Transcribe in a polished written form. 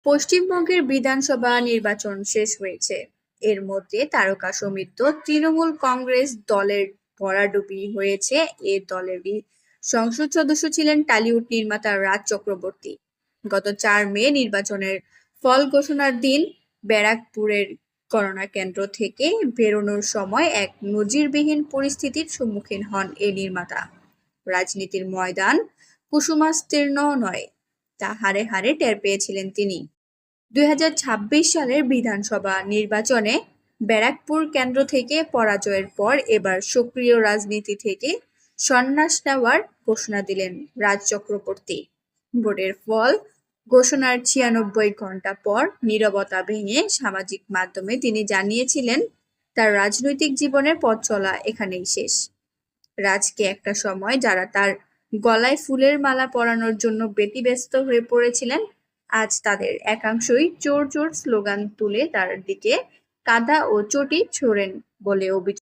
পশ্চিমবঙ্গের বিধানসভা নির্বাচন শেষ হয়েছে। এর মধ্যে তারকা সমৃদ্ধ তৃণমূল কংগ্রেস দলের ভরাডুবি হয়েছে। এ দলেরই সংসদ সদস্য ছিলেন টলিউড নির্মাতা রাজ চক্রবর্তী। গত 4 মে নির্বাচনের ফল ঘোষণার দিন ব্যারাকপুরের গণনা কেন্দ্র থেকে বেরোনোর সময় এক নজিরবিহীন পরিস্থিতির সম্মুখীন হন এই নির্মাতা। রাজনীতির ময়দান কুসুমাস্তীর্ণ নয়, তা হাড়ে হাড়ে টের পেয়েছিলেন তিনি। 2026 সালের বিধানসভা নির্বাচনে ব্যারাকপুর কেন্দ্র থেকে পরাজয়ের পর এবার সক্রিয় রাজনীতি থেকে সন্ন্যাস নেওয়ার ঘোষণা দিলেন রাজ চক্রবর্তী। ভোটের ফল ঘোষণার 96 ঘন্টা পর নীরবতা ভেঙে সামাজিক মাধ্যমে তিনি জানিয়েছিলেন, তার রাজনৈতিক জীবনের পথ চলা এখানেই শেষ। রাজকে একটা সময় যারা তার গলায় ফুলের মালা পরানোর জন্য ব্যতিব্যস্ত হয়ে পড়েছিলেন, আজ তাদের একাংশই চোর চোর স্লোগান তুলে তার দিকে কাদা ও চটি ছোড়েন বলে অভিযোগ।